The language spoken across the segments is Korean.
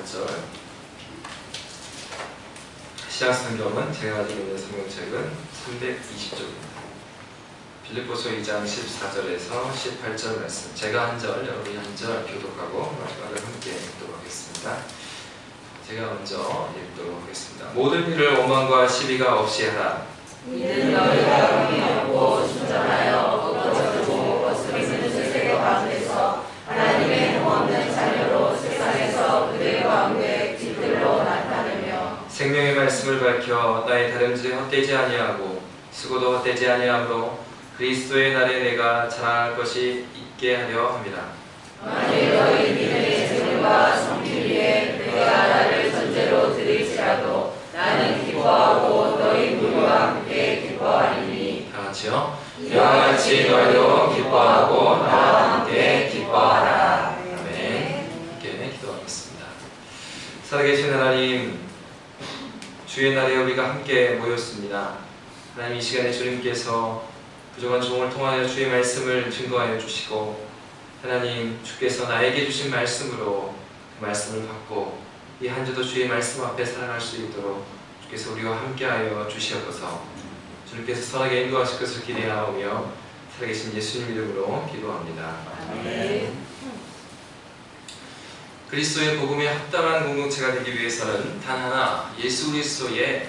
18절. 시작 성경은 제가 가지고 있는 성경책은 320쪽입니다. 빌립보서 2장 14절에서 18절 말씀. 제가 한 절, 여러분이 한 절 교독하고 마지막을 함께 읽도록 하겠습니다. 제가 먼저 읽도록 하겠습니다. 모든 일을 오만과 시비가 없이 하라. 이는 너희가 의미 없고 순전하여 거룩하고 거스리는 세계 가운데서 하나님의 흠없는 자녀로 세상에서 그들 가운데 빛들로 나타내며 생명의 말씀을 밝혀 나의 다름질에 헛되지 아니하고 수고도 헛되지 아니하므로 그리스도의 날에 내가 자랑할 것이 있게 하려 함이라. 만일 너희 믿음의 재물과 성필 위에 내가 나를 전제로 드릴지라도 나는 기뻐하고 너희 무리와 함께 기뻐하리니. 다 같이요. 이와 같이 너희도 기뻐하고 나와 함께 기뻐하라. 아멘. 함께 기도하겠습니다. 살아계신 하나님, 주의 날에 우리가 함께 모였습니다. 하나님, 이 시간에 주님께서 부족한 종을 통하여 주의 말씀을 증거하여 주시고, 하나님 주께서 나에게 주신 말씀으로 그 말씀을 받고 이 한 주도 주의 말씀 앞에 살아갈 수 있도록 주께서 우리와 함께하여 주시옵소서. 주님께서 선하게 인도하실 것을 기대하오며 살아계신 예수님 이름으로 기도합니다. 아멘. 그리스도의 복음에 합당한 공동체가 되기 위해서는 단 하나, 예수 그리스도의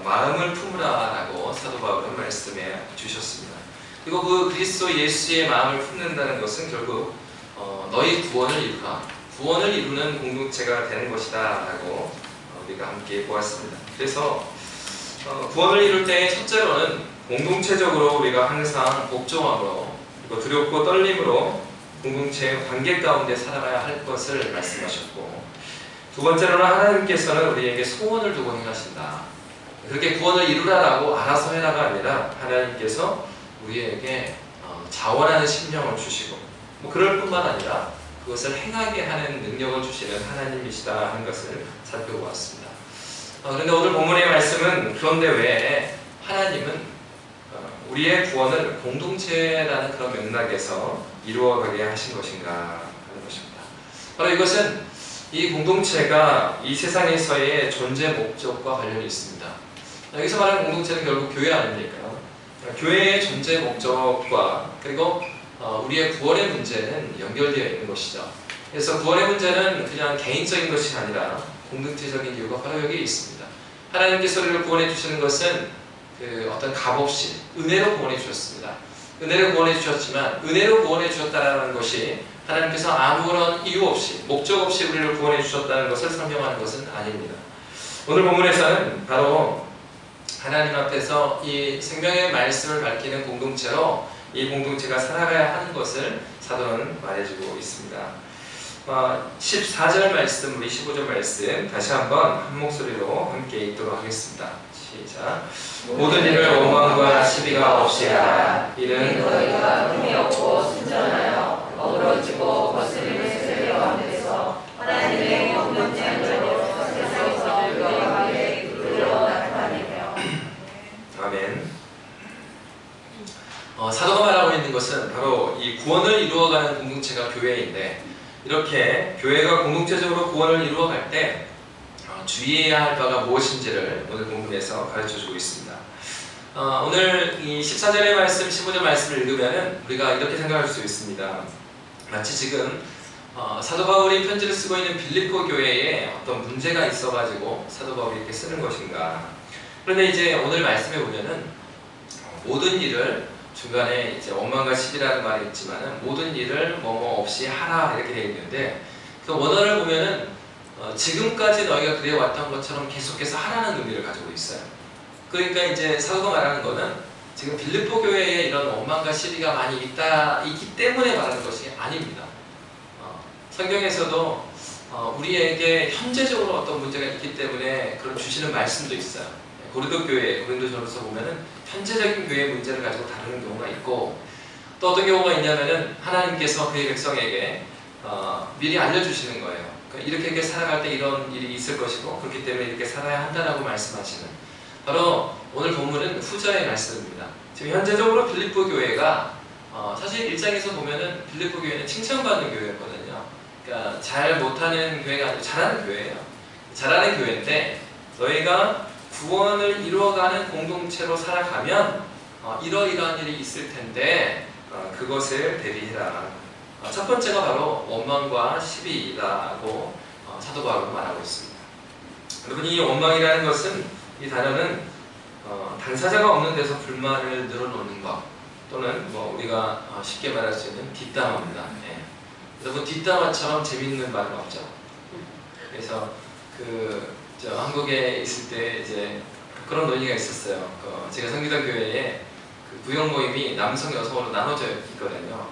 마음을 품으라라고 사도 바울은 말씀해 주셨습니다. 그리고 그 그리스도 예수의 마음을 품는다는 것은 결국 너희 구원을 이루라, 구원을 이루는 공동체가 되는 것이다 라고 우리가 함께 보았습니다. 그래서 구원을 이룰 때 첫째로는 공동체적으로 우리가 항상 복종함으로 그리고 두렵고 떨림으로 공동체의 관계 가운데 살아가야 할 것을 말씀하셨고, 두 번째로는 하나님께서는 우리에게 소원을 두고 행하신다. 그렇게 구원을 이루라라고 알아서 해라가 아니라 하나님께서 우리에게 자원하는 심령을 주시고 그럴 뿐만 아니라 그것을 행하게 하는 능력을 주시는 하나님이시다 하는 것을 살펴보았습니다. 그런데 오늘 본문의 말씀은 그런데 왜 하나님은 우리의 구원을 공동체라는 그런 맥락에서 이루어가게 하신 것인가 하는 것입니다. 바로 이것은 이 공동체가 이 세상에서의 존재 목적과 관련이 있습니다. 여기서 말하는 공동체는 결국 교회 아닙니까? 교회의 존재 목적과 그리고 우리의 구원의 문제는 연결되어 있는 것이죠. 그래서 구원의 문제는 그냥 개인적인 것이 아니라 공동체적인 이유가 바로 여기에 있습니다. 하나님께서 우리를 구원해 주시는 것은 어떤 값없이 은혜로 구원해 주셨습니다. 은혜로 구원해 주셨지만 은혜로 구원해 주셨다는 것이 하나님께서 아무런 이유 없이 목적 없이 우리를 구원해 주셨다는 것을 설명하는 것은 아닙니다. 오늘 본문에서는 바로 하나님 앞에서 이 생명의 말씀을 밝히는 공동체로 이 공동체가 살아가야 하는 것을 사도는 말해주고 있습니다. 14절 말씀, 우리 15절 말씀 다시 한번 한 목소리로 함께 읽도록 하겠습니다. 시작. 모든 일을 오만과 시비가 없이 하라. 이는 너희가 흠이 없고 순전하여 어우러지고 거스리는 세계 가운데서 하나님의 흠없는 자녀로 세상에서 그들과 함께 빛들로 나타내며. 아멘. 사도가 말하고 있는 것은 바로 이 구원을 이루어가는 공동체가 교회인데, 이렇게 교회가 공동체적으로 구원을 이루어갈 때 주의해야 할 바가 무엇인지를 오늘 본문에서 가르쳐주고 있습니다. 오늘 이 14절의 말씀, 15절 말씀을 읽으면 우리가 이렇게 생각할 수 있습니다. 마치 지금 사도 바울이 편지를 쓰고 있는 빌립보 교회에 어떤 문제가 있어가지고 사도 바울이 이렇게 쓰는 것인가. 그런데 이제 오늘 말씀에 보면은 모든 일을, 중간에 이제 원망과 시비라는 말이 있지만은 모든 일을 뭐뭐 없이 하라 이렇게 되어 있는데, 그 원어를 보면은 지금까지 너희가 그래왔던 것처럼 계속해서 하라는 의미를 가지고 있어요. 그러니까 이제 사도가 말하는 거는 지금 빌립보 교회에 이런 원망과 시비가 많이 있기 때문에 말하는 것이 아닙니다. 성경에서도 우리에게 현재적으로 어떤 문제가 있기 때문에 그런 주시는 말씀도 있어요. 고린도 교회전서 보면은 현재적인 교회의 문제를 가지고 다루는 경우가 있고, 또 어떤 경우가 있냐면은 하나님께서 그의 백성에게 미리 알려주시는 거예요. 이렇게 살아갈 때 이런 일이 있을 것이고 그렇기 때문에 이렇게 살아야 한다라고 말씀하시는, 바로 오늘 본문은 후자의 말씀입니다. 지금 현재적으로 빌립보 교회가 사실 일장에서 보면은 빌립보 교회는 칭찬받는 교회였거든요. 그러니까 잘 못하는 교회가 아니고 잘하는 교회예요. 잘하는 교회인데 너희가 구원을 이루어가는 공동체로 살아가면 이러이러한 일이 있을 텐데 그것을 대비해라. 첫 번째가 바로 원망과 시비라고 사도 바울은 말하고 있습니다. 여러분, 이 원망이라는 것은, 이 단어는 당사자가 없는 데서 불만을 늘어놓는 것, 또는 우리가 쉽게 말할 수 있는 뒷담화입니다. 예. 여러분, 뒷담화처럼 재밌는 말은 없죠. 그래서 한국에 있을 때 이제 그런 논의가 있었어요. 제가 섬기던 교회에 구역 모임이 남성, 여성으로 나눠져 있거든요.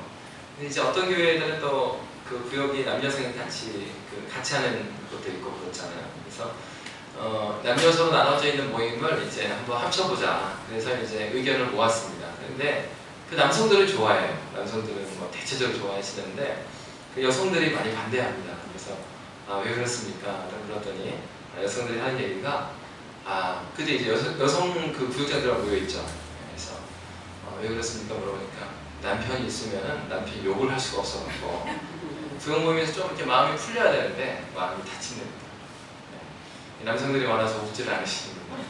근데 이제 어떤 교회들은 또 그 구역이 남녀성이 같이 하는 것도 있고 그렇잖아요. 그래서 남녀 여성으로 나눠져 있는 모임을 이제 한번 합쳐보자. 그래서 이제 의견을 모았습니다. 그런데 그 남성들을 좋아해요. 남성들은 대체적으로 좋아하시는데 그 여성들이 많이 반대합니다. 그래서 왜 그렇습니까? 그러더니 여성들이 하는 얘기가 그때 이제 여성 그 구역장들하고 모여있죠. 그래서 왜 그렇습니까? 물어보니까 남편이 있으면 남편이 욕을 할 수가 없어갖고 구역 모임에서 좀 이렇게 마음이 풀려야 되는데 마음이 다친답니다. 네. 남성들이 많아서 웃지를 않으시는군요.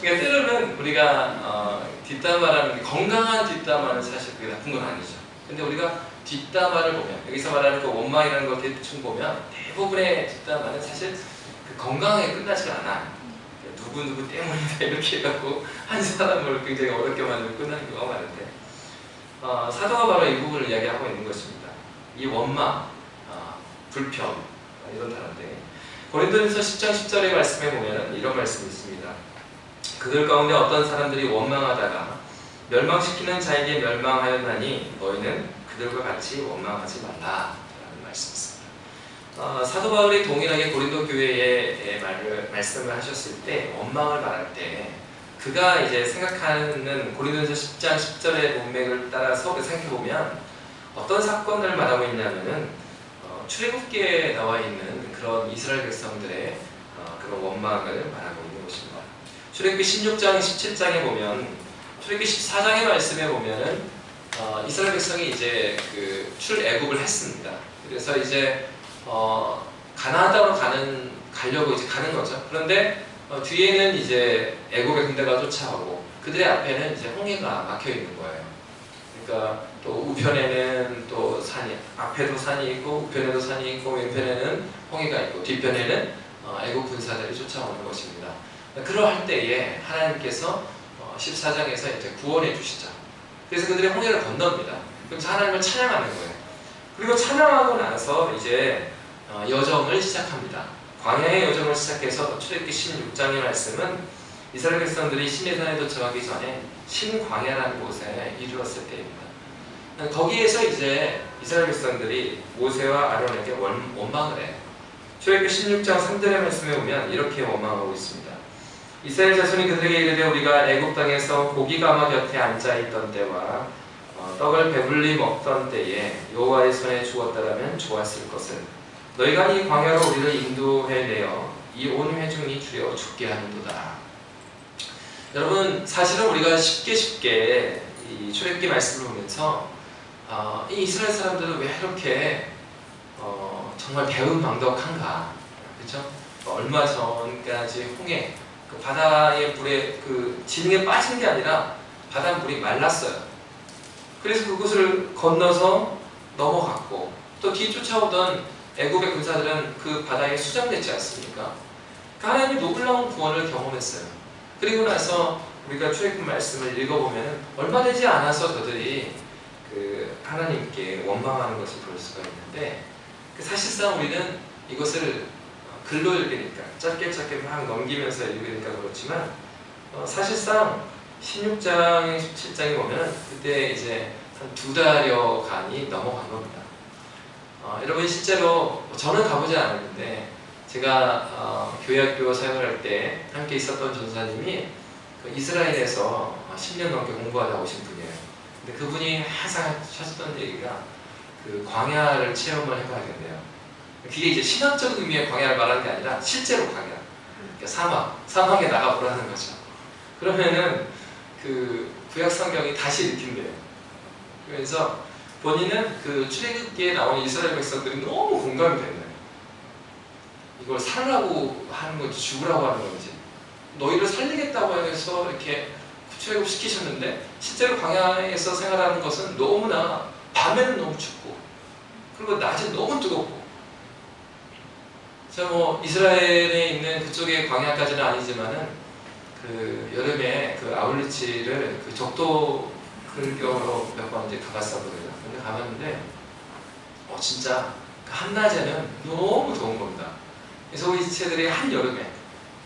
그러니까 때로는 우리가 뒷담화라는 게, 건강한 뒷담화는 사실 그게 나쁜 건 아니죠. 근데 우리가 뒷담화를 보면, 여기서 말하는 그 원망이라는 걸 대충 보면 대부분의 뒷담화는 사실 건강하게 끝나지가 않아요. 누구 때문이다 이렇게 해갖고 한 사람을 굉장히 어렵게 만들고 끝나는 경우가 많은데, 사도가 바로 이 부분을 이야기하고 있는 것입니다. 이 원망, 불평, 이런 단어인데, 고린도전서 10장 10절의 말씀에 보면 이런 말씀이 있습니다. 그들 가운데 어떤 사람들이 원망하다가 멸망시키는 자에게 멸망하였나니 너희는 그들과 같이 원망하지 말라 라는 말씀이 있습니다. 사도 바울이 동일하게 고린도 교회에 말씀을 하셨을 때, 원망을 말할 때 그가 이제 생각하는 고린도전서 10장 10절의 문맥을 따라서 생각해보면 어떤 사건을 말하고 있냐면은 출애굽기에 나와 있는 그런 이스라엘 백성들의 그런 원망을 말하고 있는 것입니다. 출애굽기 16장 17장에 보면, 출애굽기 14장의 말씀에 보면은 이스라엘 백성이 이제 출애굽을 했습니다. 그래서 이제 가나안 땅으로 가려고 이제 가는 거죠. 그런데 뒤에는 이제 애굽의 군대가 쫓아오고 그들의 앞에는 이제 홍해가 막혀 있는 거예요. 그러니까 또 우편에는 또 산이, 앞에도 산이 있고 우편에도 산이 있고 왼편에는 홍해가 있고 뒤편에는 애굽 군사들이 쫓아오는 것입니다. 그러할 때에 하나님께서 14장에서 이제 구원해 주시죠. 그래서 그들의 홍해를 건넙니다. 그래서 하나님을 찬양하는 거예요. 그리고 찬양하고 나서 이제 여정을 시작합니다. 광야의 여정을 시작해서 출애굽기 16장의 말씀은 이스라엘 백성들이 시내산에 도착하기 전에 신광야라는 곳에 이르렀을 때입니다. 거기에서 이제 이스라엘 백성들이 모세와 아론에게 원망을 해요. 출애굽기 16장 3절의 말씀에 보면 이렇게 원망하고 있습니다. 이스라엘 자손이 그들에게 이르되 우리가 애굽 땅에서 고기 가마 곁에 앉아 있던 때와 떡을 배불리 먹던 때에 여호와의 손에 죽었다라면 좋았을 것을, 너희가 이 광야로 우리를 인도해내어 이 온 회중이 주여 죽게 하는도다. 여러분, 사실은 우리가 쉽게 이 출애굽기 말씀을 보면서 이 이스라엘 사람들은 왜 이렇게 정말 배은망덕한가, 그렇죠? 얼마 전까지 홍해, 그 바다의 물에 지능에 빠진 게 아니라 바닷물이 말랐어요. 그래서 그곳을 건너서 넘어갔고, 또 뒤쫓아오던 애굽의 군사들은 그 바다에 수장됐지 않습니까? 하나님의 놀라운 구원을 경험했어요. 그리고 나서 우리가 출애굽 말씀을 읽어보면 얼마 되지 않아서 저들이 하나님께 원망하는 것을 볼 수가 있는데, 사실상 우리는 이것을 글로 읽으니까 짧게 막 넘기면서 읽으니까 그렇지만 사실상 16장에 17장에 보면 그때 이제 한 2달여간이 넘어간 겁니다. 여러분, 실제로 저는 가보지 않았는데 제가 교회학교 사역을 할 때 함께 있었던 전사님이 이스라엘에서 10년 넘게 공부하다 오신 분이에요. 근데 그분이 항상 하셨던 얘기가 광야를 체험을 해봐야겠네요. 그게 이제 신학적 의미의 광야를 말하는 게 아니라 실제로 광야, 그러니까 사막에 나가보라는 거죠. 그러면은 구약 성경이 다시 읽힌대요. 그래서 본인은 그 출애굽기에 나오는 이스라엘 백성들이 너무 공감이 되는 거예요. 이걸 살라고 하는 건지 죽으라고 하는 건지, 너희를 살리겠다고 해서 이렇게 출애굽 시키셨는데 실제로 광야에서 생활하는 것은 너무나 밤에는 너무 춥고 그리고 낮에 너무 뜨겁고. 자, 뭐 이스라엘에 있는 그쪽의 광야까지는 아니지만은 그 여름에 그 아울리치를 그 적도 근교로 몇 번 이제 가봤었거든요. 근데 가봤는데 진짜 그 한낮에는 너무 더운 겁니다. 그래서 우리 지체들이 한여름에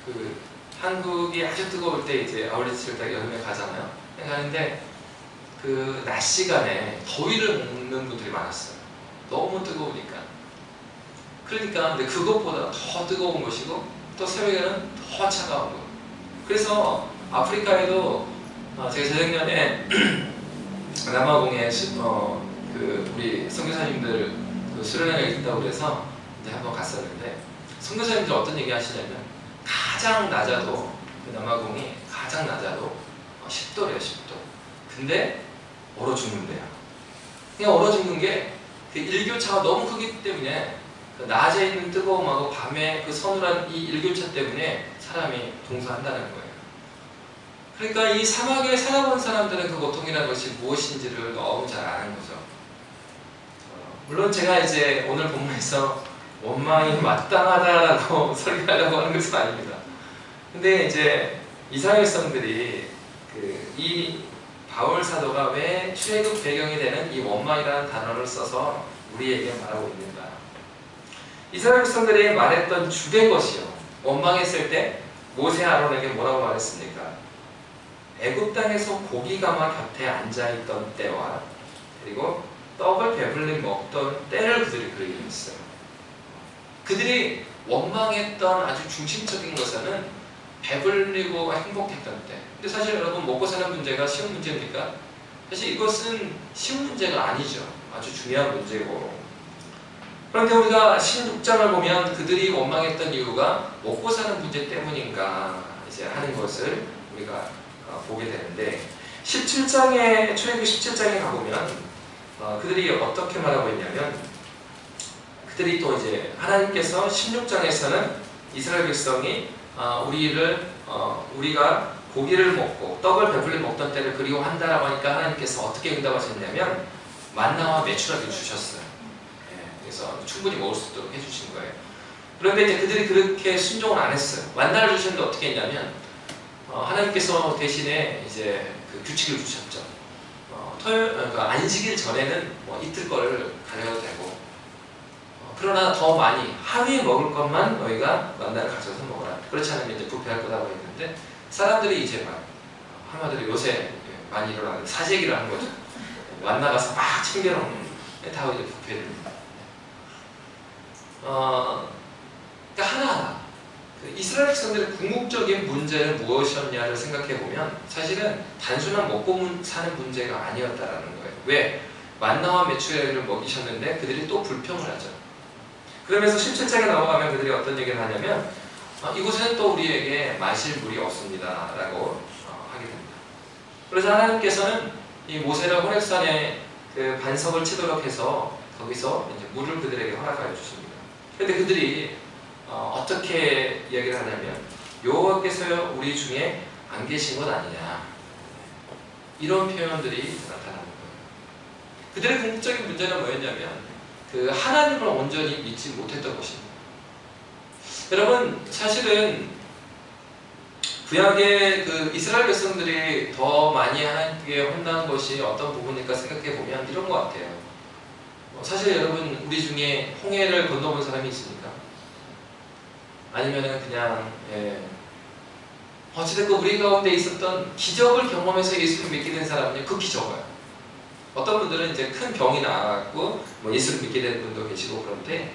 그 한국이 아주 뜨거울 때 이제 아울리치를 딱 여름에 가잖아요. 가는데 그 낮 시간에 더위를 먹는 분들이 많았어요. 너무 뜨거우니까. 그러니까 근데 그것보다 더 뜨거운 것이고 또 새벽에는 더 차가운 거. 그래서 아프리카에도 제가 재작년에 남아공에 그 우리 선교사님들 그 수련회가 있다고 그래서 이제 한번 갔었는데, 선교사님들 어떤 얘기 하시냐면 가장 낮아도 그 남아공이 가장 낮아도 10도래요. 10도. 근데 얼어 죽는데요. 그냥 얼어 죽는 게 그 일교차가 너무 크기 때문에 그 낮에 있는 뜨거움하고 밤에 그 서늘한 이 일교차 때문에 사람이 동서한다는 거예요. 그러니까 이 사막에 살아본 사람들은 그 고통이라는 것이 무엇인지를 너무 잘 아는 거죠. 물론 제가 이제 오늘 본문에서 원망이 마땅하다라고 설교하려고 하는 것은 아닙니다. 근데 이제 이스라엘 백성들이 이 바울 사도가 왜 출애굽 배경이 되는 이 원망이라는 단어를 써서 우리에게 말하고 있는가? 이스라엘 백성들이 말했던 주된 것이요, 원망했을 때 모세 아론에게 뭐라고 말했습니까? 애굽 땅에서 고기 가마 곁에 앉아있던 때와 그리고 떡을 배불리 먹던 때를 그들이 그 얘기를 했어요. 그들이 원망했던 아주 중심적인 것은 배불리고 행복했던 때. 근데 사실 여러분, 먹고 사는 문제가 쉬운 문제입니까? 사실 이것은 쉬운 문제가 아니죠. 아주 중요한 문제고. 그런데 우리가 16장을 보면 그들이 원망했던 이유가 먹고 사는 문제 때문인가 이제 하는 것을 우리가 보게 되는데, 17장에 출애굽기 17장에 가보면 그들이 어떻게 말하고 있냐면, 그들이 또 이제 하나님께서 16장에서는 이스라엘 백성이 우리가 고기를 먹고 떡을 배불리 먹던 때를 그리워한다라고 하니까 하나님께서 어떻게 응답하셨냐면 만나와 메추라기를 주셨어요. 그래서 충분히 먹을 수 있도록 해주신 거예요. 그런데 이제 그들이 그렇게 순종을 안 했어요. 만나를 주셨는데 어떻게 했냐면 하나님께서 대신에 이제 그 규칙을 주셨죠. 그러니까 안식일 전에는 뭐 이틀 거를 가려도 되고, 그러나 더 많이 하루에 먹을 것만 너희가 만나를 가져서 먹어라. 그렇지 않으면 이제 부패할 거라고 했는데, 사람들이 이제 막 한마디로 요새 많이 일어나는 사재기를 하는 거죠. 만나 가서 막 챙겨놓는, 다 이제 부패됩니다. 그러니까 하나하나 이스라엘 백성들의 궁극적인 문제는 무엇이었냐를 생각해 보면 사실은 단순한 먹고 사는 문제가 아니었다라는 거예요. 왜? 만나와 메추라기를 먹이셨는데 그들이 또 불평을 하죠. 그러면서 17장에 넘어가면 그들이 어떤 얘기를 하냐면 이곳에는 또 우리에게 마실 물이 없습니다 라고 하게 됩니다. 그래서 하나님께서는 이 모세를 호렙산에 그 반석을 치도록 해서 거기서 이제 물을 그들에게 허락하여 주십니다. 그런데 그들이 어떻게 이야기를 하냐면 여호와께서 우리 중에 안 계신 것 아니냐, 이런 표현들이 나타나는 거예요. 그들의 궁극적인 문제는 뭐였냐면 그 하나님을 온전히 믿지 못했던 것입니다. 여러분, 사실은 구약의 그 이스라엘 백성들이 더 많이 하나님께 혼난 것이 어떤 부분일까 생각해 보면 이런 것 같아요. 사실 여러분, 우리 중에 홍해를 건너본 사람이 있습니까? 아니면은 그냥 어찌됐건 우리 가운데 있었던 기적을 경험해서 예수를 믿게 된 사람은 극히 적어요. 어떤 분들은 이제 큰 병이 나왔고 뭐 예수를 믿게 된 분도 계시고, 그런데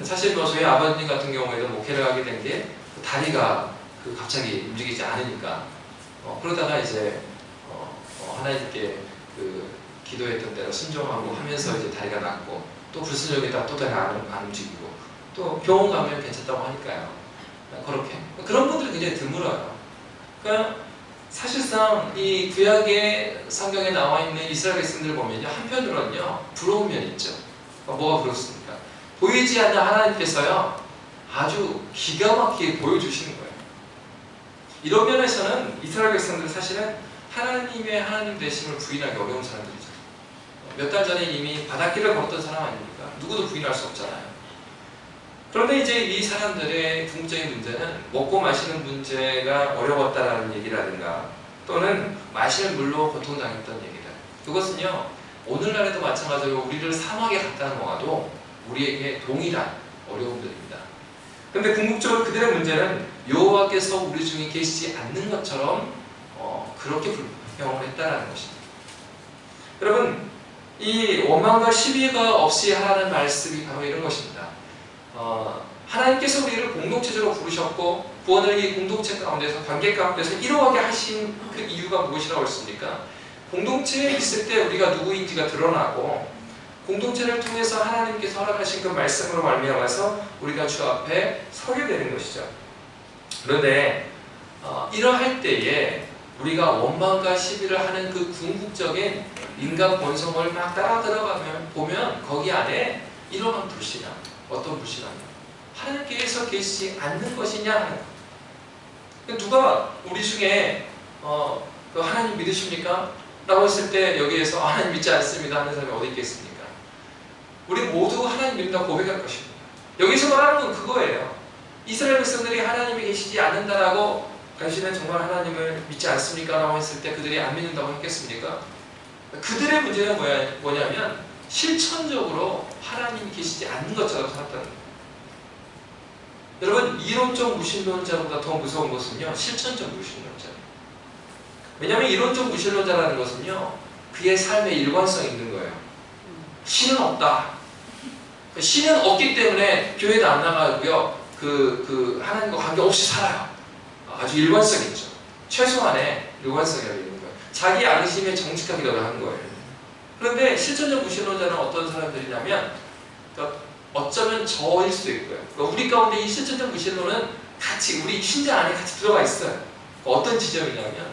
사실 뭐 저희 아버님 같은 경우에도 목회를 하게 된 게 다리가 갑자기 움직이지 않으니까 그러다가 이제 하나님께 그 기도했던 대로 순종하고 하면서 이제 다리가 낫고, 또 불순종했다가 또 다리가 안 움직이고, 또 병원 가면 괜찮다고 하니까요. 그렇게 그런 분들이 굉장히 드물어요. 그러니까 사실상 이 구약의 성경에 나와 있는 이스라엘 백성들을 보면요, 한편으로는요 부러운 면이 있죠. 뭐가 부럽습니까? 보이지 않는 하나님께서요 아주 기가 막히게 보여주시는 거예요. 이런 면에서는 이스라엘 백성들은 사실은 하나님의 하나님 되심을 부인하기 어려운 사람들이죠. 몇 달 전에 이미 바닷길을 걸었던 사람 아닙니까? 누구도 부인할 수 없잖아요. 그런데 이제 이 사람들의 궁극적인 문제는 먹고 마시는 문제가 어려웠다라는 얘기라든가 또는 마실 물로 고통당했던 얘기다. 그것은요 오늘날에도 마찬가지로 우리를 사막에 갖다 놓아도 우리에게 동일한 어려움들입니다. 그런데 궁극적으로 그들의 문제는 여호와께서 우리 중에 계시지 않는 것처럼 그렇게 불평을 했다라는 것입니다. 여러분, 이 원망과 시비가 없이 하라는 말씀이 바로 이런 것입니다. 하나님께서 우리를 공동체적으로 부르셨고 구원을 이 공동체 가운데서, 관계 가운데서 이루어가게 하신 그 이유가 무엇이라고 했습니까? 공동체에 있을 때 우리가 누구인지가 드러나고 공동체를 통해서 하나님께서 허락하신 그 말씀으로 말미암아서 우리가 주 앞에 서게 되는 것이죠. 그런데 이러할 때에 우리가 원망과 시비를 하는 그 궁극적인 인간 본성을 막 따라 들어가면 보면 거기 안에 이러한 불신앙, 어떤 불신앙이요? 하나님께서 계시지 않는 것이냐 하는 것. 누가 우리 중에 하나님 믿으십니까? 라고 했을 때 여기에서 하나님 믿지 않습니다 하는 사람이 어디 있겠습니까? 우리 모두 하나님 믿는다고 고백할 것입니다. 여기서 말하는 건 그거예요. 이스라엘 백성들이 하나님이 계시지 않는다라고 당신은 정말 하나님을 믿지 않습니까? 라고 했을 때 그들이 안 믿는다고 했겠습니까? 그들의 문제는 뭐냐면 실천적으로 하나님이 계시지 않는 것처럼 살았다는 거예요. 여러분, 이론적 무신론자보다 더 무서운 것은요 실천적 무신론자예요. 왜냐하면 이론적 무신론자라는 것은요 그의 삶의 일관성이 있는 거예요. 신은 없다. 신은 없기 때문에 교회도 안 나가고요 하나님과 관계없이 살아요. 아주 일관성 있죠. 최소한의 일관성이라고 있는 거예요. 자기 안심에 정직하게 노력하는 거예요. 그런데 실천적 무신론자는 어떤 사람들이냐면 어쩌면 저일 수도 있고요. 우리 가운데 이 실천적 무신론은 같이 우리 신자 안에 같이 들어가 있어요. 어떤 지점이냐면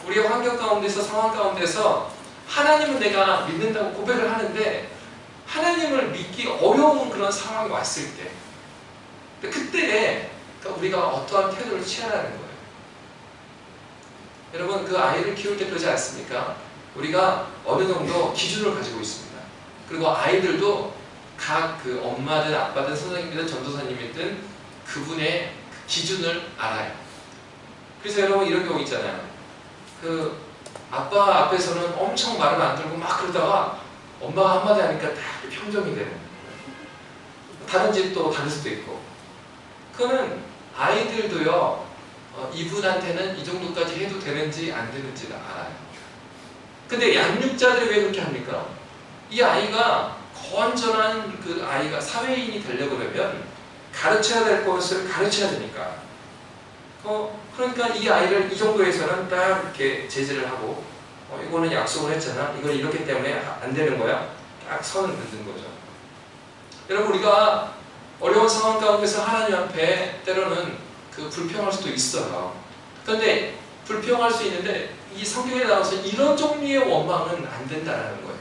우리의 환경 가운데서 상황 가운데서 하나님은 내가 믿는다고 고백을 하는데 하나님을 믿기 어려운 그런 상황이 왔을 때 그때 우리가 어떠한 태도를 취하라는 거예요. 여러분, 그 아이를 키울 때 그러지 않습니까? 우리가 어느 정도 기준을 가지고 있습니다. 그리고 아이들도 각 그 엄마든 아빠든 선생님이든 전도사님이든 그분의 기준을 알아요. 그래서 여러분 이런 경우 있잖아요. 그 아빠 앞에서는 엄청 말을 안 들고 막 그러다가 엄마가 한마디 하니까 다 평정이 되는 거예요. 다른 집도 다를 수도 있고. 그거는 아이들도요 이분한테는 이 정도까지 해도 되는지 안 되는지를 알아요. 근데 양육자들이 왜 그렇게 합니까? 이 아이가 건전한 그 아이가 사회인이 되려고 그러면 가르쳐야 될 것을 가르쳐야 되니까 그러니까 이 아이를 이 정도에서는 딱 이렇게 제지를 하고 이거는 약속을 했잖아. 이건 이렇기 때문에 안 되는 거야. 딱 선을 긋는 거죠. 여러분, 우리가 어려운 상황 가운데서 하나님 앞에 때로는 그 불평할 수도 있어요. 그런데 불평할 수 있는데 이 성경에 나와서 이런 종류의 원망은 안 된다는 거예요.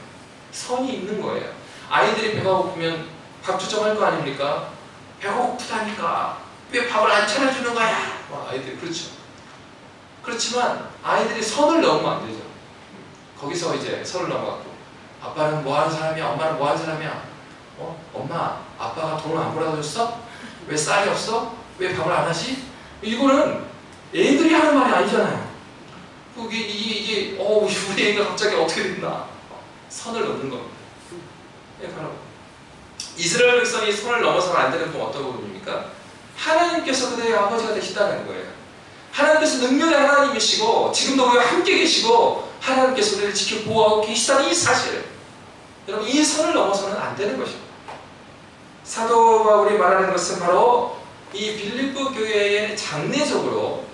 선이 있는 거예요. 아이들이 배가 고프면 밥 주정할 거 아닙니까? 배가 고프다니까 왜 밥을 안 차려주는 거야? 아이들이 그렇죠. 그렇지만 아이들이 선을 넘으면 안 되죠. 거기서 이제 선을 넘어갔고 아빠는 뭐 하는 사람이야? 엄마는 뭐 하는 사람이야? 엄마, 아빠가 돈을 안 벌어다 줬어? 왜 쌀이 없어? 왜 밥을 안 하지? 이거는 애들이 하는 말이 아니잖아요. 이게 우리 애가 갑자기 어떻게 됐나? 선을 넘는 겁니다. 바로 이스라엘 백성이 선을 넘어서는 안 되는 건 어떤 부분입니까? 하나님께서 그들의 아버지가 되시다는 거예요. 하나님께서 능력의 하나님이시고 지금도 우리와 함께 계시고 하나님께서 우리를 지켜 보호하고 계시다는 이 사실, 여러분, 이 선을 넘어서는 안 되는 것입니다. 사도 바울이 말하는 것은 바로 이 빌립보 교회의 장례적으로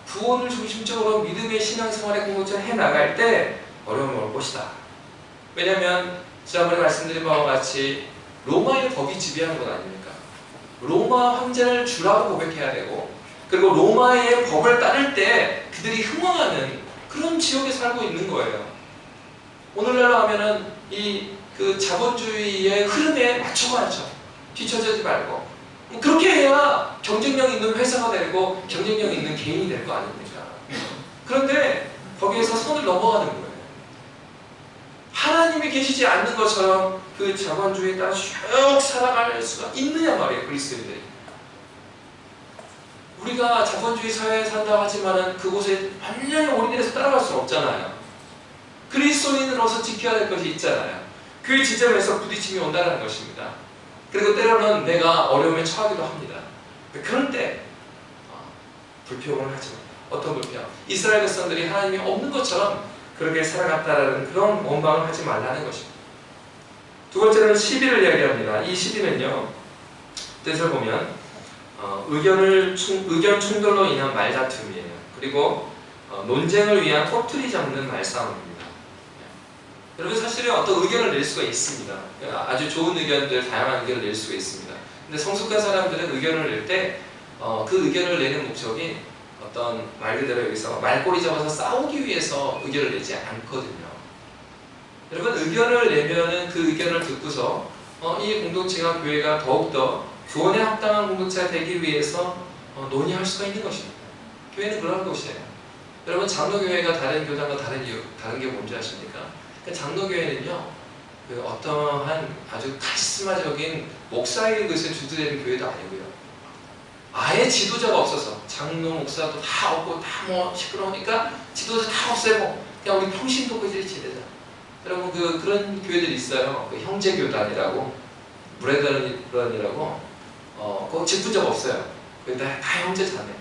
구원을 중심적으로 믿음의 신앙생활의 공동체를 해나갈 때 어려움을 올 것이다. 왜냐하면 지난번에 말씀드린 바와 같이 로마의 법이 지배하는 것 아닙니까? 로마 황제를 주라고 고백해야 되고 그리고 로마의 법을 따를 때 그들이 흠모하는 그런 지역에 살고 있는 거예요. 오늘날로 하면은 그 자본주의의 흐름에 맞춰가야죠. 뒤처지지 말고. 그렇게 해야 경쟁력 있는 회사가 되고 경쟁력 있는 개인이 될 거 아닙니까? 그런데 거기에서 선을 넘어가는 거예요. 하나님이 계시지 않는 것처럼 그 자본주의에 따라 쭉 살아갈 수가 있느냐 말이에요, 그리스도인들이. 우리가 자본주의 사회에 산다 하지만은 그곳에 완전히 올인해서 따라갈 수는 없잖아요. 그리스도인으로서 지켜야 될 것이 있잖아요. 그 지점에서 부딪힘이 온다는 것입니다. 그리고 때로는 내가 어려움에 처하기도 합니다. 그럴 때 불평을 하지 마. 어떤 불평? 이스라엘 백성들이 하나님이 없는 것처럼 그렇게 살아갔다라는 그런 원망을 하지 말라는 것입니다. 두 번째는 시비를 이야기합니다. 이 시비는요, 뜻을 보면 의견 충돌로 인한 말다툼이에요. 그리고 논쟁을 위한 꼬투리 잡는 말싸움입니다. 여러분, 사실은 어떤 의견을 낼 수가 있습니다. 아주 좋은 의견들, 다양한 의견을 낼 수가 있습니다. 근데 성숙한 사람들은 의견을 낼 때 그 의견을 내는 목적이 어떤 말 그대로 여기서 말꼬리 잡아서 싸우기 위해서 의견을 내지 않거든요. 여러분, 의견을 내면은 그 의견을 듣고서 이 공동체가, 교회가 더욱더 구원에 합당한 공동체가 되기 위해서 논의할 수가 있는 것입니다. 교회는 그런 곳이에요. 여러분, 장로교회가 다른 교단과 다른 게 뭔지 아십니까? 장로교회는요, 그 어떠한 아주 카리스마적인 목사의 것에 주도되는 교회도 아니고요. 아예 지도자가 없어서 장로, 목사도 다 없고 다 시끄러우니까 지도자 다 없애고 그냥 우리 평신도끼리 지내자. 여러분, 그런 교회들이 있어요. 그 형제교단이라고, 브레더런이라고, 그 직분자가 없어요. 근데 다 형제 자매.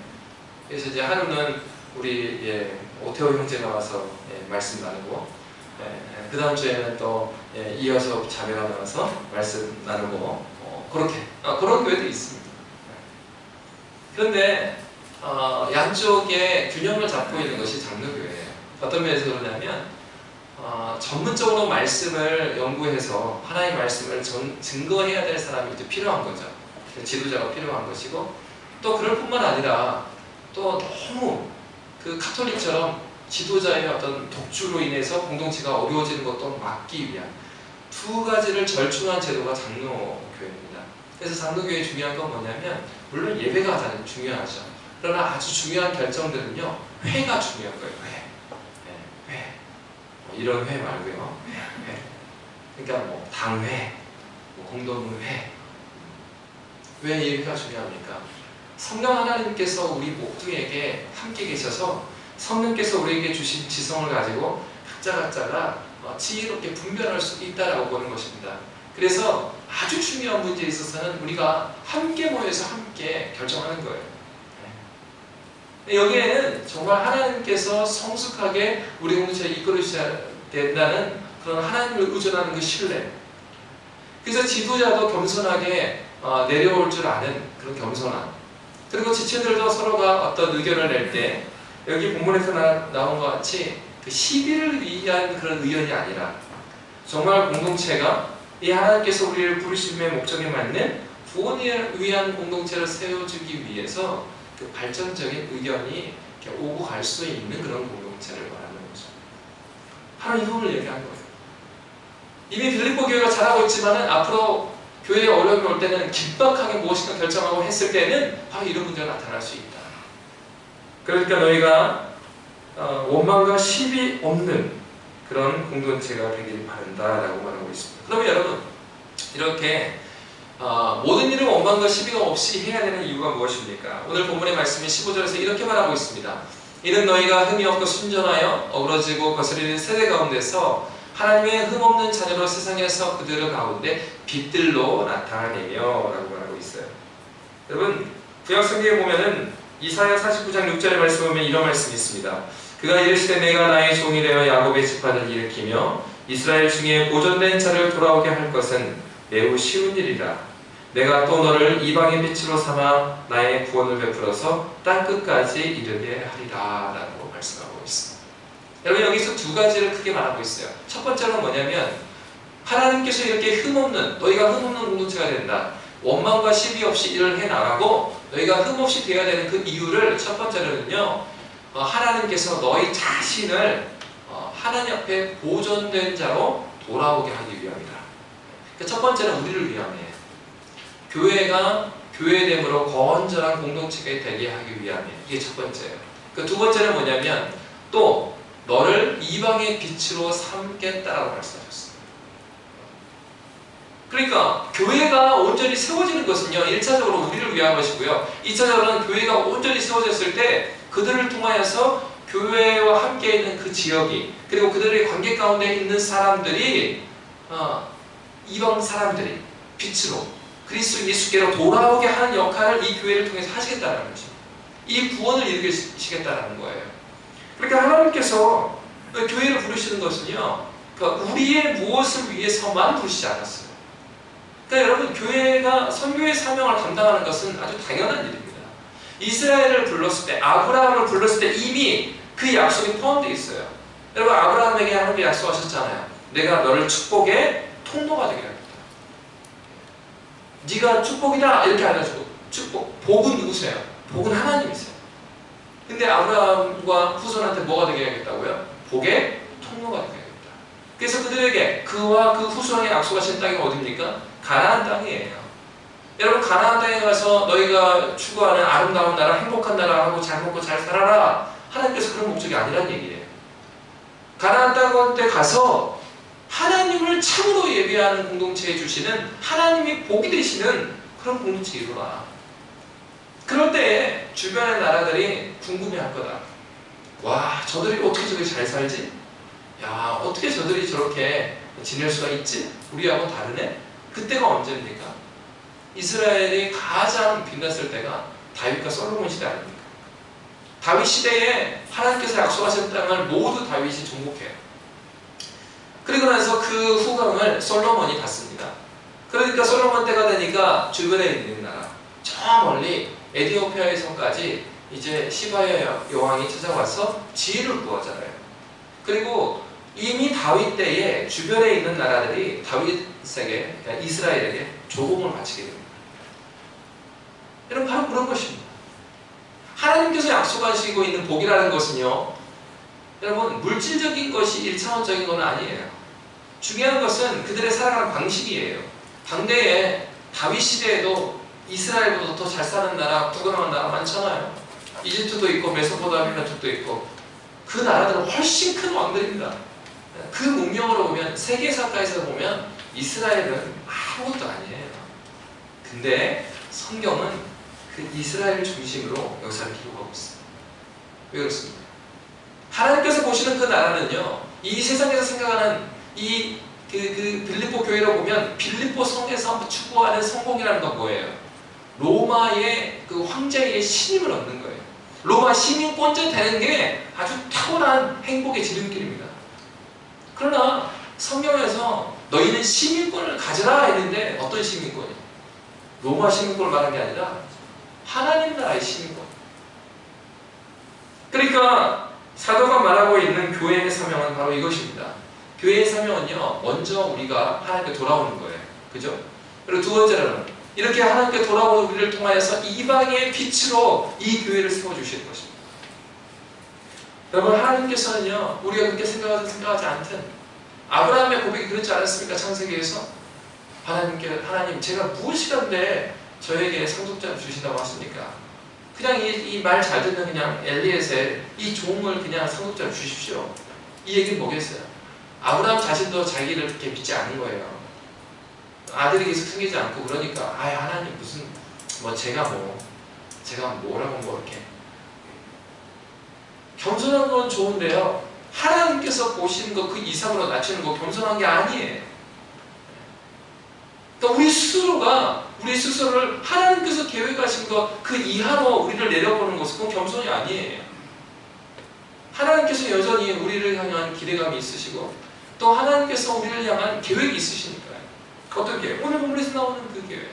그래서 이제 하루는 우리 오태호 형제가 와서 말씀 나누고, 그 다음 주에는 또 이어서 자매가 나와서 말씀 나누고, 그렇게 그런 교회도 있습니다. 그런데 양쪽에 균형을 잡고 있는 것이 장로교회예요. 어떤 면에서 그러냐면 전문적으로 말씀을 연구해서 하나님의 말씀을 증거해야 될 사람이 이제 필요한 거죠. 지도자가 필요한 것이고, 또 그럴 뿐만 아니라 또 너무 그 카톨릭처럼 지도자의 어떤 독주로 인해서 공동체가 어려워지는 것도 막기 위한 두 가지를 절충한 제도가 장로교회입니다. 그래서 장로교회의 중요한 건 뭐냐면, 물론 예배가 가장 중요하죠. 그러나 아주 중요한 결정들은요, 회가 중요한 거예요. 회. 이런 회 말고요. 회. 그러니까 뭐 당회, 공동회. 왜 이 회가 중요합니까? 성령 하나님께서 우리 모두에게 함께 계셔서 성령께서 우리에게 주신 지성을 가지고 각자가 지혜롭게 분별할 수 있다라고 보는 것입니다. 그래서 아주 중요한 문제에 있어서는 우리가 함께 모여서 함께 결정하는 거예요. 여기에는 정말 하나님께서 성숙하게 우리 공동체를 이끌어주셔야 된다는 그런 하나님을 의존하는 그 신뢰. 그래서 지도자도 겸손하게 내려올 줄 아는 그런 겸손함. 그리고 지체들도 서로가 어떤 의견을 낼 때 여기 본문에서 나온 것 같이 그 시비를 위한 그런 의견이 아니라 정말 공동체가 이 하나님께서 우리를 부르심의 목적에 맞는 구원을 위한 공동체를 세워주기 위해서 그 발전적인 의견이 오고 갈 수 있는 그런 공동체를 말하는 거죠. 바로 이 부분을 얘기하는 거예요. 이미 빌립보 교회가 잘하고 있지만은 앞으로 교회에 어려움이 올 때는 긴박하게 무엇인가 결정하고 했을 때는 바로 이런 문제가 나타날 수 있다. 그러니까 너희가 원망과 시비 없는 그런 공동체가 되길 바란다라고 말하고 있습니다. 그러면 여러분, 이렇게 모든 일을 원망과 시비가 없이 해야 되는 이유가 무엇입니까? 오늘 본문의 말씀이 15절에서 이렇게 말하고 있습니다. 이는 너희가 흠이 없고 순전하여 어그러지고 거스리는 세대 가운데서 하나님의 흠없는 자녀로 세상에서 그들 가운데 빛들로 나타내며 라고 말하고 있어요. 여러분, 구약성경에 보면은 이사야 49장 6절의 말씀 보면 이런 말씀이 있습니다. 그가 이르시되 내가 나의 종이 되어 야곱의 지파를 일으키며 이스라엘 중에 보존된 자를 돌아오게 할 것은 매우 쉬운 일이라. 내가 또 너를 이방의 빛으로 삼아 나의 구원을 베풀어서 땅끝까지 이르게 하리라 라고 말씀하고 있습니다. 여러분, 여기서 두 가지를 크게 말하고 있어요. 첫 번째는 뭐냐면, 하나님께서 이렇게 흠없는, 너희가 흠없는 공동체가 된다, 원망과 시비 없이 일을 해나가고 너희가 흠없이 되어야 되는 그 이유를 첫 번째로는요, 하나님께서 너희 자신을 하나님 앞에 보존된 자로 돌아오게 하기 위함이다. 첫 번째는 우리를 위함이에요. 교회가 교회됨으로 건전한 공동체가 되게 하기 위함이에요. 이게 첫 번째예요. 두 번째는 뭐냐면 또 너를 이방의 빛으로 삼겠다라고 말씀하셨어요. 그러니까 교회가 온전히 세워지는 것은요, 1차적으로 우리를 위한 것이고요, 2차적으로는 교회가 온전히 세워졌을 때 그들을 통하여서 교회와 함께 있는 그 지역이, 그리고 그들의 관계 가운데 있는 사람들이 이방 사람들이 빛으로 그리스도 예수께로 돌아오게 하는 역할을 이 교회를 통해서 하시겠다는 거죠. 이 구원을 이루시겠다는 거예요. 그러니까 하나님께서 교회를 부르시는 것은요, 우리의 무엇을 위해서만 부르시지 않았어요. 그러니까 여러분, 교회가 선교의 사명을 감당하는 것은 아주 당연한 일입니다. 이스라엘을 불렀을 때, 아브라함을 불렀을 때 이미 그 약속이 포함되어 있어요. 여러분, 아브라함에게 하나님이 약속하셨잖아요. 내가 너를 축복의 통로가 되게 하겠다. 네가 축복이다 이렇게 안 해주고, 축복, 복은 누구세요? 복은 하나님이세요. 근데 아브라함과 후손한테 뭐가 되게 하겠다고요? 복의 통로가 되게 하겠다. 그래서 그들에게 그와 그 후손에게 약속하신 땅이 어디입니까? 가나안 땅이에요. 여러분, 가나안 땅에 가서 너희가 추구하는 아름다운 나라, 행복한 나라하고 잘 먹고 잘 살아라, 하나님께서 그런 목적이 아니란 얘기예요. 가나안 땅에 가서 하나님을 참으로 예배하는 공동체에 주시는, 하나님이 복이 되시는 그런 공동체 이루라. 그럴 때에 주변의 나라들이 궁금해할 거다. 와, 저들이 어떻게 저렇게 잘 살지? 야, 어떻게 저들이 저렇게 지낼 수가 있지? 우리하고 다르네? 그때가 언제입니까? 이스라엘이 가장 빛났을 때가 다윗과 솔로몬 시대 아닙니까? 다윗 시대에 하나님께서 약속하신 땅을 모두 다윗이 정복해요. 그리고 나서 그 후광을 솔로몬이 받습니다. 그러니까 솔로몬 때가 되니까 주변에 있는 나라, 저 멀리 에티오피아에서까지 이제 시바야 여왕이 찾아와서 지혜를 구하잖아요. 그리고 이미 다윗 때에 주변에 있는 나라들이 다윗에게, 이스라엘에게 조공을 바치게 됩니다. 여러분, 바로 그런 것입니다. 하나님께서 약속하시고 있는 복이라는 것은요, 여러분, 물질적인 것이 1차원적인 건 아니에요. 중요한 것은 그들의 살아가는 방식이에요. 당대에 다윗 시대에도 이스라엘보다 더 잘 사는 나라, 부강한 나라 많잖아요. 이집트도 있고 메소포타미아 쪽도 있고, 그 나라들은 훨씬 큰 왕들입니다. 그 문명으로 보면, 세계사가에서 보면 이스라엘은 아무것도 아니에요. 근데 성경은 그 이스라엘 중심으로 역사를 기록하고 있어요. 왜 그렇습니까? 하나님께서 보시는 그 나라는요, 이 세상에서 생각하는 그 빌립보 교회로 보면 빌립보 성에서 추구하는 성공이라는 건 뭐예요? 로마의 그 황제의 신임을 얻는 거예요. 로마 시민권자 되는 게 아주 탁월한 행복의 지름길입니다. 그러나 성경에서 너희는 시민권을 가져라 했는데, 어떤 시민권이요? 로마 시민권을 말한 게 아니라 하나님 나라의 시민권. 그러니까 사도가 말하고 있는 교회의 사명은 바로 이것입니다. 교회의 사명은요, 먼저 우리가 하나님께 돌아오는 거예요. 그죠? 그리고 두 번째로는 이렇게 하나님께 돌아오는 우리를 통하여서 이방의 빛으로 이 교회를 세워주시는 것입니다. 여러분, 하나님께서는요, 우리가 그렇게 생각하든 생각하지 않든, 아브라함의 고백이 그렇지 않았습니까? 창세기에서 하나님, 제가 무엇이간데 저에게 상속자를 주신다고 하십니까? 그냥 이 말 잘 듣는 그냥 엘리에셀, 이 종을 그냥 상속자를 주십시오. 이 얘기는 뭐겠어요? 아브라함 자신도 자기를 그렇게 믿지 않는 거예요. 아들이 계속 생기지 않고, 그러니까 하나님 무슨 제가 뭐라고 이렇게. 겸손한 건 좋은데요, 하나님께서 보시는 거 그 이상으로 낮추는 거 겸손한 게 아니에요. 그러니까 우리 스스로를 하나님께서 계획하신 것 그 이하로 우리를 내려보는 것은 그건 겸손이 아니에요. 하나님께서 여전히 우리를 향한 기대감이 있으시고, 또 하나님께서 우리를 향한 계획이 있으시니까요. 어떤 계획? 오늘 본문에서 나오는 그 계획.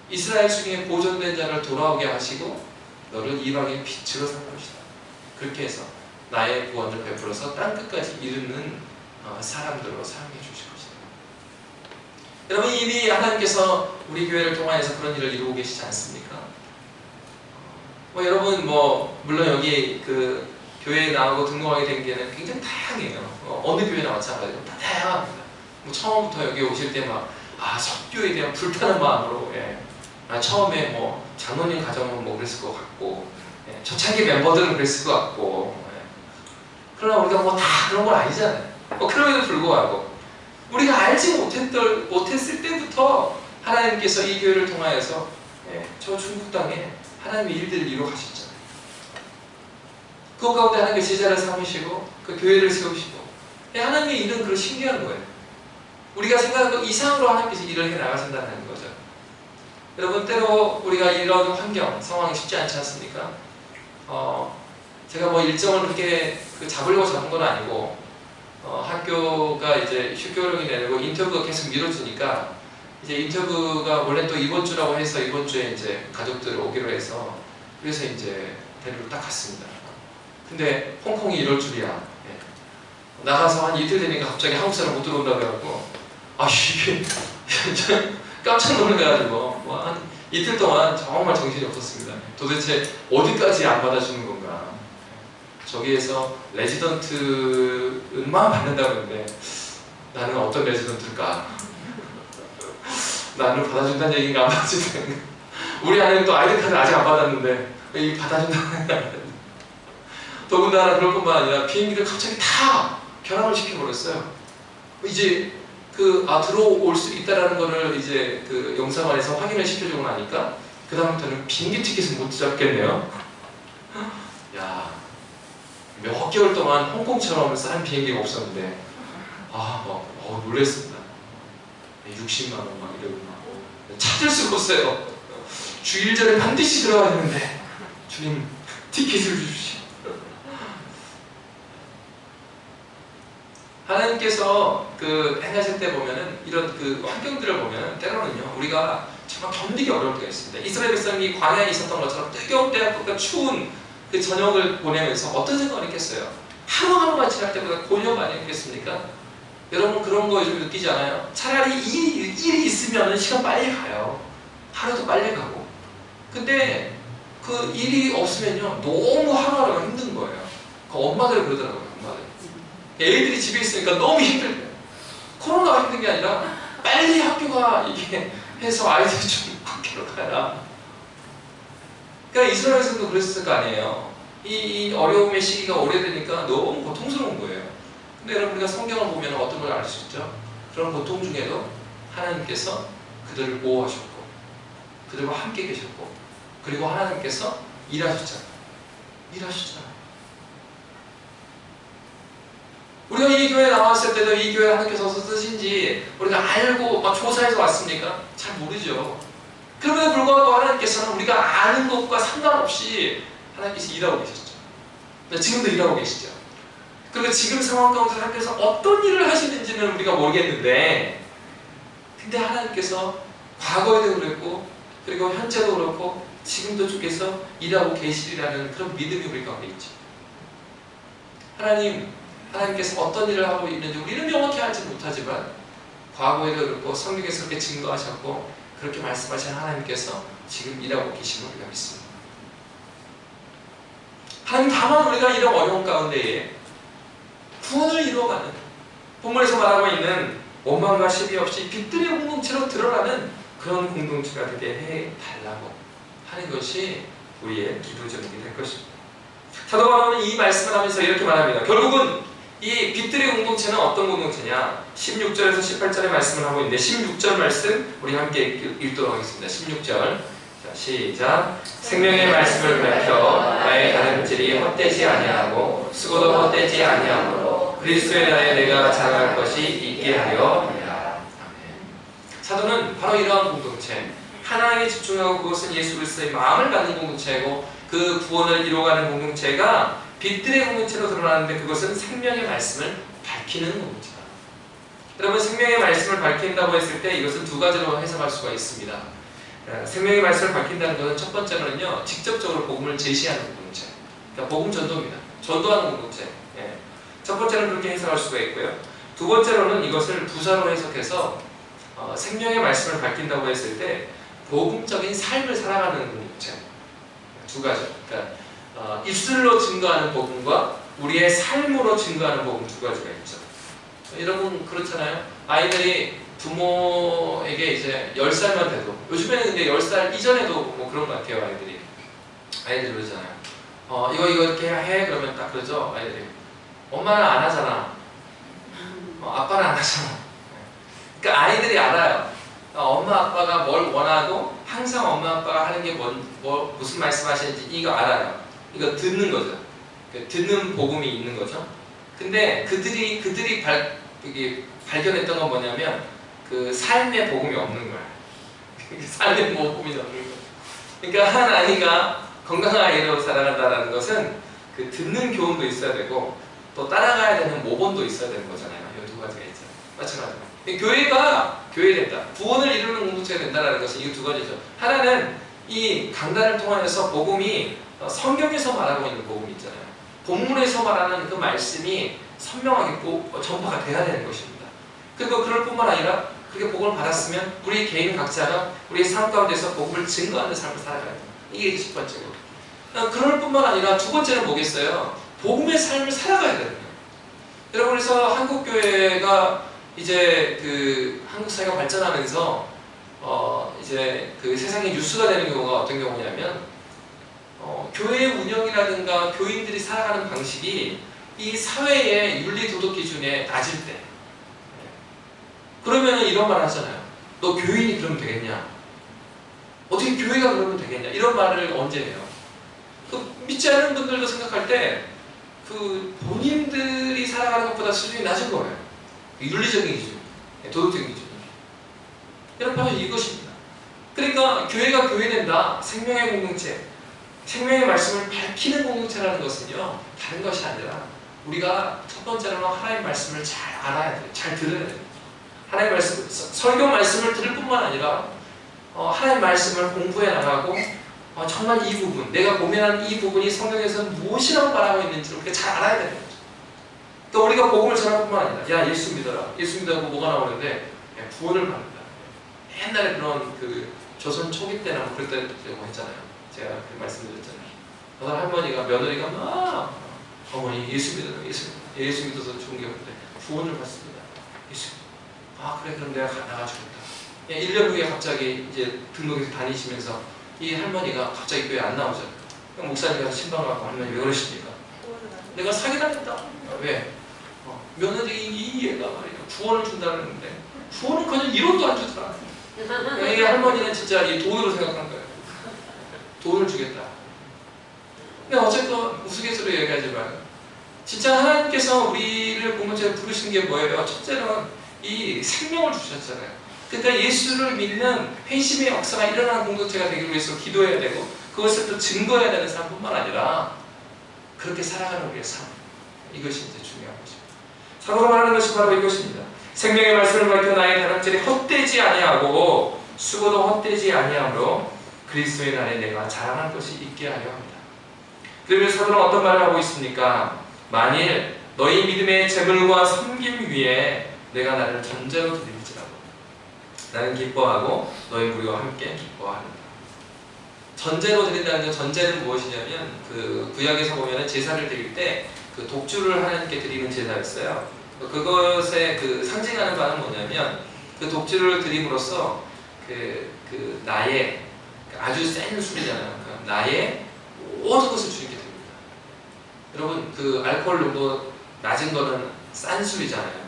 이스라엘 중에 보존된 자를 돌아오게 하시고 너를 이방의 빛으로 삼을 것이다. 그렇게 해서 나의 구원을 베풀어서 땅끝까지 이르는 사람들로 사용해 주실 것이다. 여러분, 이미 하나님께서 우리 교회를 통하여서 그런 일을 이루고 계시지 않습니까? 여러분 물론 여기 그 교회에 나오고 등록하게 된 게는 굉장히 다양해요. 어느 교회나 마찬가지로 다 다양합니다. 처음부터 여기 오실 때 석교에 대한 불타는 마음으로 처음에 장로님 가정은 그랬을 것 같고 초창기 멤버들은 그랬을 것 같고 그러나 우리가 다 그런 건 아니잖아요. 그럼에도 불구하고 우리가 알지 못했을 때부터 하나님께서 이 교회를 통하여서 저 중국 땅에 하나님의 일들을 이루어 가셨잖아요. 그 가운데 하나님의 제자를 삼으시고 그 교회를 세우시고 하나님의 일은 그런 신기한 거예요. 우리가 생각한 것 이상으로 하나님께서 일을 해 나가신다는 거죠. 여러분 때로 우리가 이런 환경, 상황이 쉽지 않지 않습니까? 제가 일정을 그렇게 잡으려고 잡은 건 아니고 학교가 이제 휴교령이 내리고 인터뷰가 계속 미뤄지니까 이제 인터뷰가 원래 또 이번 주라고 해서 이번 주에 이제 가족들 오기로 해서 그래서 이제 데리러 딱 갔습니다. 근데 홍콩이 이럴 줄이야. 나가서 한 이틀 되니까 갑자기 한국 사람 못 들어온다고 해갖고 이게 깜짝 놀라가지고 한 이틀 동안 정말 정신이 없었습니다. 도대체 어디까지 안 받아주는 건가. 저기에서 레지던트만 받는다고 했는데 나는 어떤 레지던트일까? 나는 받아준다는 얘기인가 안 받아준다는 얘기인가? 우리 아내는 또 아이디 카드 아직 안 받았는데 이 받아준다는 얘기인가? 더군다나 그럴 뿐만 아니라 비행기를 갑자기 다 결항을 시켜버렸어요. 이제 들어올 수 있다라는 거를 이제 영사관에서 확인을 시켜주고 나니까 그 다음부터는 비행기 티켓을 못 잡겠네요. 야, 몇 개월 동안 홍콩처럼 싼 비행기가 없었는데 놀랬습니다. 60만 원 이러고 찾을 수가 없어요. 주일전에 반드시 들어가야 되는데 주님 티켓을 주십시오. 하나님께서 행하실 때 보면은 이런 환경들을 보면은 때로는요 우리가 정말 견디기 어려울 때가 있습니다. 이스라엘 백성이 광야에 있었던 것처럼 뜨거운 때와 추운 그 저녁을 보내면서 어떤 생각을 했겠어요? 하루하루만 지날 때보다 고려 많이 했겠습니까? 여러분 그런 거 요즘 느끼지 않아요? 차라리 일이 있으면 시간 빨리 가요. 하루도 빨리 가고. 근데 그 일이 없으면요 너무 하루하루가 힘든 거예요. 엄마들 그러더라고요. 엄마들. 애들이 집에 있으니까 너무 힘들대요. 코로나가 힘든 게 아니라 빨리 학교가 이게 해서 아이들이 좀 학교로 가야. 그러니까 이스라엘에서도 그랬을 거 아니에요. 이 어려움의 시기가 오래되니까 너무 고통스러운 거예요. 근데 여러분 우리가 성경을 보면 어떤 걸 알 수 있죠? 그런 고통 중에도 하나님께서 그들을 보호하셨고 그들과 함께 계셨고 그리고 하나님께서 일하셨잖아요. 우리가 이 교회에 나왔을 때도 이 교회 하나님께서 어디서 쓰신지 우리가 알고 조사해서 왔습니까? 잘 모르죠. 그럼에도 불구하고 하나님께서는 우리가 아는 것과 상관없이 하나님께서 일하고 계셨죠. 지금도 일하고 계시죠. 그리고 지금 상황 가운데 하나님께서 어떤 일을 하시는지는 우리가 모르겠는데 근데 하나님께서 과거에도 그랬고 그리고 현재도 그렇고 지금도 주께서 일하고 계시리라는 그런 믿음이 우리 가운데 있죠. 하나님께서 어떤 일을 하고 있는지 우리는 명확히 알지 못하지만 과거에도 그렇고 성경에서 그렇게 증거하셨고 그렇게 말씀하신 하나님께서 지금 일하고 계심을 우리가 믿습니다. 하나님 다만 우리가 이런 어려운 가운데에 구원을 이루어가는 본문에서 말하고 있는 원망과 시비 없이 빛들의 공동체로 드러나는 그런 공동체가 되게 해달라고 하는 것이 우리의 기도 제목이 될 것입니다. 사도 바울은 이 말씀을 하면서 이렇게 말합니다. 결국은 이 빛들의 공동체는 어떤 공동체냐? 16절에서 18절의 말씀을 하고 있는데 16절 말씀 우리 함께 읽도록 하겠습니다. 16절 자, 시작. 생명의 말씀을 밝혀 나의 다름질이 헛되지 아니하고 수고도 헛되지 아니하므로 그리스도의 나에 내가 자랑할 것이 있게 하려 합니다. 사도는 바로 이러한 공동체 하나님에 집중하고 그것은 예수 그리스도의 마음을 갖는 공동체이고 그 구원을 이루어가는 공동체가 빛들의 공동체로 드러나는데 그것은 생명의 말씀을 밝히는 공동체다. 여러분 생명의 말씀을 밝힌다고 했을 때 이것은 두 가지로 해석할 수가 있습니다. 생명의 말씀을 밝힌다는 것은 첫 번째로는요 직접적으로 복음을 제시하는 공동체, 그러니까 복음 전도입니다. 전도하는 공동체. 첫 번째는 그렇게 해석할 수가 있고요. 두 번째로는 이것을 부사로 해석해서 생명의 말씀을 밝힌다고 했을 때 복음적인 삶을 살아가는 공동체. 두 두 가지. 그러니까 입술로 증거하는 복음과 우리의 삶으로 증거하는 복음 두 가지가 있죠. 여러분 그렇잖아요. 아이들이 부모에게 이제 10살만 돼도, 요즘에는 근데 10살 이전에도 뭐 그런 것 같아요. 아이들이 그러잖아요. 이거 이렇게 해 그러면 딱 그러죠. 아이들이 엄마는 안 하잖아. 아빠는 안 하잖아. 그러니까 아이들이 알아요. 엄마 아빠가 뭘 원하고 항상 엄마 아빠가 하는 게 무슨 말씀하시는지 이거 알아요. 이거 듣는 거죠. 듣는 복음이 있는 거죠. 근데 그들이 발견했던 건 뭐냐면 그 삶의 복음이 없는 거야. 삶의 복음이 없는 거야. 그러니까 한 아이가 건강한 아이로 살아간다는 것은 그 듣는 교훈도 있어야 되고 또 따라가야 되는 모범도 있어야 되는 거잖아요. 이 두 가지가 있잖아요. 마찬가지로 교회가 교회된다, 구원을 이루는 공동체가 된다는 것은 이 두 가지죠. 하나는 이 강단을 통하여서 복음이 성경에서 말하고 있는 복음이 있잖아요. 본문에서 말하는 그 말씀이 선명하게 전파가 돼야 되는 것입니다. 그리고 그럴 뿐만 아니라 그렇게 복음을 받았으면 우리 개인 각자가 우리의 삶 가운데서 복음을 증거하는 삶을 살아가야 됩니다. 이게 첫 번째고, 그럴 뿐만 아니라 두 번째는 뭐겠어요? 복음의 삶을 살아가야 되는 거예요. 여러분, 그래서 한국교회가 이제 한국 사회가 발전하면서 이제 세상의 뉴스가 되는 경우가 어떤 경우냐면 교회 운영이라든가 교인들이 살아가는 방식이 이 사회의 윤리 도덕 기준에 낮을 때, 그러면 이런 말 하잖아요. 너 교인이 그러면 되겠냐? 어떻게 교회가 그러면 되겠냐? 이런 말을 언제 해요? 믿지 않는 분들도 생각할 때 본인들이 살아가는 것보다 수준이 낮은 거예요. 윤리적인 기준, 도덕적인 기준. 여러분, 바로 이것입니다. 그러니까 교회가 교회된다, 생명의 공동체, 생명의 말씀을 밝히는 공동체라는 것은요, 다른 것이 아니라 우리가 첫 번째로는 하나님의 말씀을 잘 알아야 돼요. 잘 들어야 돼요. 하나님의 말씀, 설교 말씀을 들을 뿐만 아니라 하나님의 말씀을 공부해 나가고 정말 이 부분, 내가 고민하는 이 부분이 성경에서는 무엇이라고 말하고 있는지를 우리가 잘 알아야 되는 거죠. 또 우리가 복음을 전할 뿐만 아니라, 야, 예수 믿어라. 예수 믿어라고 뭐가 나오는데, 구원을 받는다. 옛날에 그런 조선 초기 때나 뭐 그랬다고 했잖아요. 제가 그 말씀드렸잖아요. 어떤 할머니가, 며느리가 막 어머니 예수 믿어라. 예수 믿어서 좋은 게 없는데 구원을 받습니다. 예수. 그래, 그럼 내가 나가주겠다. 1년 후에 갑자기 이제 등록해서 다니시면서 이 할머니가 갑자기 교회 안 나오죠. 목사님 가서 신방 가고, 할머니 왜 그러십니까? 내가 사기당했다. 왜? 며느리 이 얘가 말이야 구원을 준다는데 구원은 그냥 1원도 안 주더라. 이 할머니는 진짜 이 돈으로 생각한 거예요. 돈을 주겠다. 근데 어쨌든 우스갯소리로 얘기하지 말고, 진짜 하나님께서 우리를 공동체에 부르신 게 뭐예요? 첫째는 이 생명을 주셨잖아요. 그러니까 예수를 믿는 회심의 역사가 일어나는 공동체가 되기 위해서 기도해야 되고, 그것을 또 증거해야 되는 사람뿐만 아니라 그렇게 살아가는 우리의 삶, 이것이 이제 중요한 것입니다. 사도가 말하는 것이 바로 이것입니다. 생명의 말씀을 밝혀 나의 다락질이 헛되지 아니하고 수고도 헛되지 아니하므로 그리스도의 날에 내가 자랑할 것이 있게 하려 합니다. 그러면서 사도는 어떤 말을 하고 있습니까? 만일 너희 믿음의 재물과 섬김 위에 내가 나를 전제로 드릴지라도 나는 기뻐하고 너희 무리와 함께 기뻐하는다. 전제로 드린다는 건, 전제는 무엇이냐면 구약에서 보면 제사를 드릴 때 독주를 하나님께 드리는 제사였어요. 그것에 상징하는 바는 뭐냐면 독주를 드림으로써 나의 아주 센 술이잖아요. 나의 모든 것을 주님께 드립니다. 여러분, 알코올 농도 낮은 거는 싼 술이잖아요.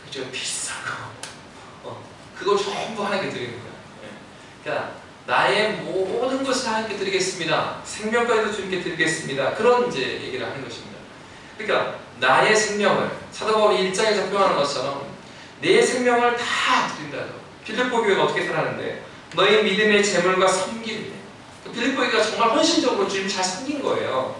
그죠? 비싸고 그걸 전부 하나님께 드리는 거예요. 그러니까 나의 모든 것을 하나님께 드리겠습니다. 생명까지도 주님께 드리겠습니다. 그런 이제 얘기를 하는 것입니다. 그러니까 나의 생명을, 사도 바울이 1장에 적용하는 것처럼 내 생명을 다 드린다죠. 빌립보 교회가 어떻게 살았는데 너희 믿음의 재물과 섬김. 빌립보 교회가 정말 헌신적으로 주님을 잘 섬긴 거예요.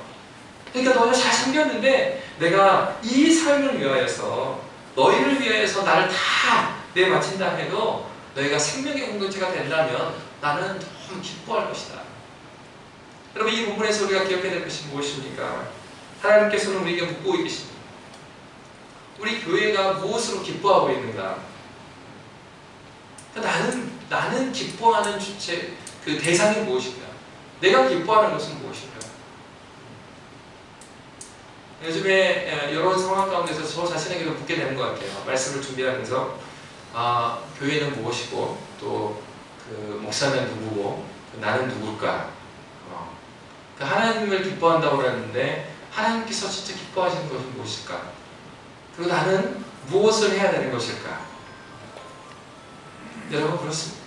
그러니까 너희가 잘 섬겼는데 내가 이 삶을 위하여서, 너희를 위하여서 나를 다 내바친다 해도 너희가 생명의 공동체가 된다면 나는 너무 기뻐할 것이다. 여러분, 이 부분에서 우리가 기억해야 될 것이 무엇입니까? 하나님께서는 우리에게 묻고 계십니다. 우리 교회가 무엇으로 기뻐하고 있는가? 나는 기뻐하는 주체, 대상이 무엇인가? 내가 기뻐하는 것은 무엇일까? 요즘에 이런 상황 가운데서 저 자신에게도 묻게 되는 것 같아요. 말씀을 준비하면서 교회는 무엇이고 또 그 목사는 누구고 나는 누굴까? 하나님을 기뻐한다고 그러는데 하나님께서 진짜 기뻐하시는 것은 무엇일까? 그리고 나는 무엇을 해야 되는 것일까? 여러분 그렇습니다.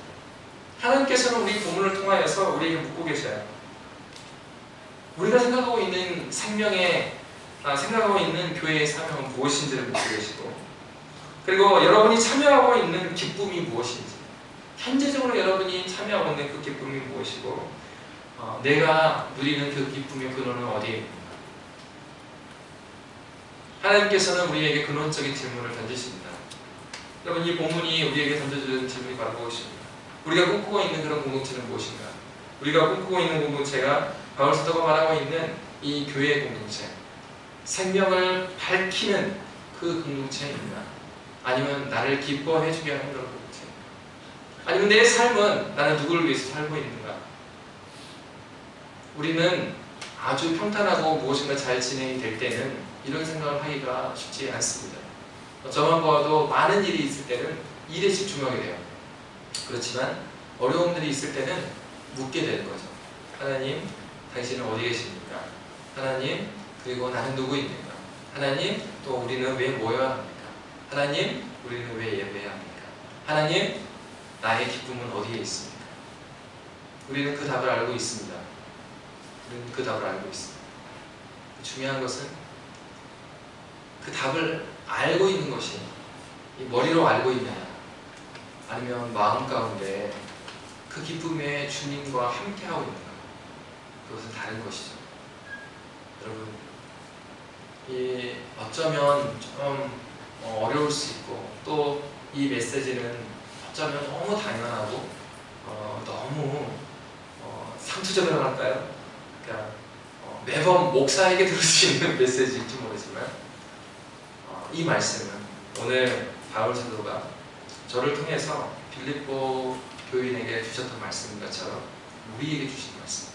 하나님께서는 우리 본문을 통하여서 우리에게 묻고 계셔요. 우리가 생각하고 있는 생각하고 있는 교회의 사명은 무엇인지를 묻고 계시고, 그리고 여러분이 참여하고 있는 기쁨이 무엇인지, 현재적으로 여러분이 참여하고 있는 그 기쁨이 무엇이고, 내가 누리는 그 기쁨의 근원은 어디에 있는가? 하나님께서는 우리에게 근원적인 질문을 던지십니다. 여러분, 이 본문이 우리에게 던져주는 질문이 바로 무엇입니까? 우리가 꿈꾸고 있는 그런 공동체는 무엇인가? 우리가 꿈꾸고 있는 공동체가 바울 사도가 말하고 있는 이 교회의 공동체, 생명을 밝히는 그 공동체인가? 아니면 나를 기뻐해 주게 하는 그런 공동체? 아니면 내 삶은 나는 누구를 위해서 살고 있는가? 우리는 아주 평탄하고 무엇인가 잘 진행이 될 때는 이런 생각을 하기가 쉽지 않습니다. 저만 보아도 많은 일이 있을 때는 일에 집중하게 돼요. 그렇지만 어려움들이 있을 때는 묻게 되는 거죠. 하나님, 당신은 어디 계십니까? 하나님, 그리고 나는 누구입니까? 하나님, 또 우리는 왜 모여야 합니까? 하나님, 우리는 왜 예배해야 합니까? 하나님, 나의 기쁨은 어디에 있습니까? 우리는 그 답을 알고 있습니다. 우리는 그 답을 알고 있습니다. 중요한 것은 그 답을 알고 있는 것이 이 머리로 알고 있느냐, 아니면 마음 가운데 그 기쁨에 주님과 함께하고 있는가, 그것은 다른 것이죠. 여러분, 어쩌면 좀 어려울 수 있고, 또 이 메시지는 어쩌면 너무 당연하고 너무 상투적이라고 할까요? 그러니까 매번 목사에게 들을 수 있는 메시지일지 모르지만, 이 말씀은 오늘 바울 사도가 저를 통해서 빌립보 교인에게 주셨던 말씀인 것처럼 우리에게 주신 말씀,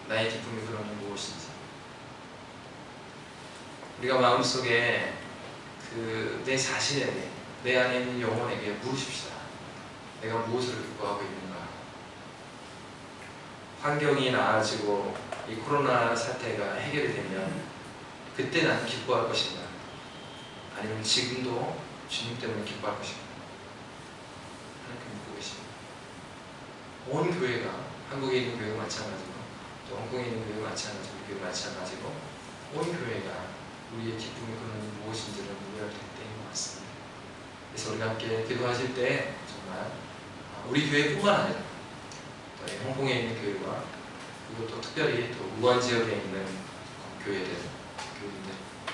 나의 기쁨의 근원이 무엇인지 우리가 마음속에 내 자신에게, 내 안에 있는 영혼에게 물으십시다. 내가 무엇을 기뻐하고 있는가? 환경이 나아지고 이 코로나 사태가 해결이 되면 그때 나는 기뻐할 것인가? 아니면 지금도 주님 때문에 기뻐할 것인가? 하나님께 묻고 계십니다. 온 교회가, 한국에 있는 교회가 마찬가지고 또 홍콩에 있는 교회가 마찬가지고 온 교회가 우리의 기쁨의 근원이 무엇인지를 물어야 될 때인 것 같습니다. 그래서 우리가 함께 기도하실 때 정말 우리 교회뿐만 아니라 또 홍콩에 있는 교회와, 그리고 또 특별히 또 우한 지역에 있는 교회들,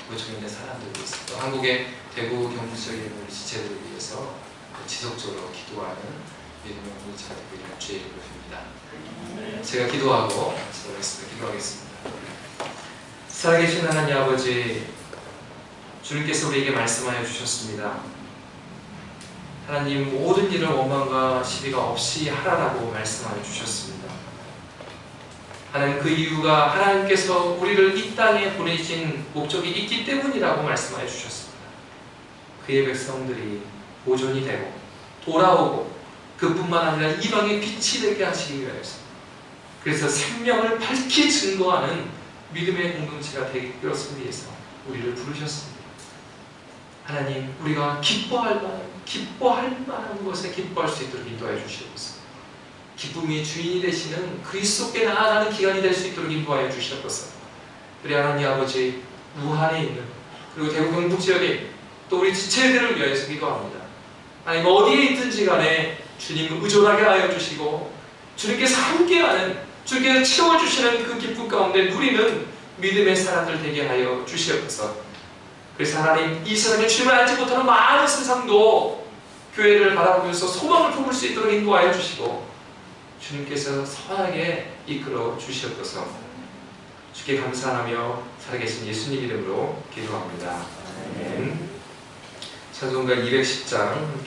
도청에 있는 사람들을 위해서, 또 한국의 대구 경북 지역에 있는 우리 지체들을 위해서 지속적으로 기도하는 믿음의 공동체가 되기를 주의 이름으로 빕니다. 제가 기도하고 기도하겠습니다. 살아계신 하나님 아버지, 주님께서 우리에게 말씀하여 주셨습니다. 하나님, 모든 일을 원망과 시비가 없이 하라라고 말씀하여 주셨습니다. 하나님, 그 이유가 하나님께서 우리를 이 땅에 보내신 목적이 있기 때문이라고 말씀하여 주셨습니다. 그의 백성들이 보존이 되고 돌아오고, 그뿐만 아니라 이방의 빛이 되게 하시기 위하여서, 그래서 생명을 밝히 증거하는 믿음의 공동체가 되기 위해서 우리를 부르셨습니다. 하나님, 우리가 기뻐할 만한 것에 기뻐할 수 있도록 인도하여 주시옵소서. 기쁨의 주인이 되시는 그리스도께 나아가는 기간이 될 수 있도록 인도하여 주시옵소서. 그래 하나님 아버지, 우한에 있는, 그리고 대구 경북 지역에 또 우리 지체들을 위하여서 기도합니다. 하나님, 어디에 있든지 간에 주님을 의존하게 하여 주시고, 주님께서 함께하는, 주님께서 채워주시는 그 기쁨 가운데 누리는 믿음의 사람들 되게 하여 주시옵소서. 그래서 하나님, 이 세상에 주님을 알지 못하는 많은 세상도 교회를 바라보면서 소망을 품을 수 있도록 인도하여 주시고, 주님께서 선하게 이끌어 주시옵소서. 주께 감사하며 살아계신 예수님 이름으로 기도합니다. 아멘. 찬송가 210장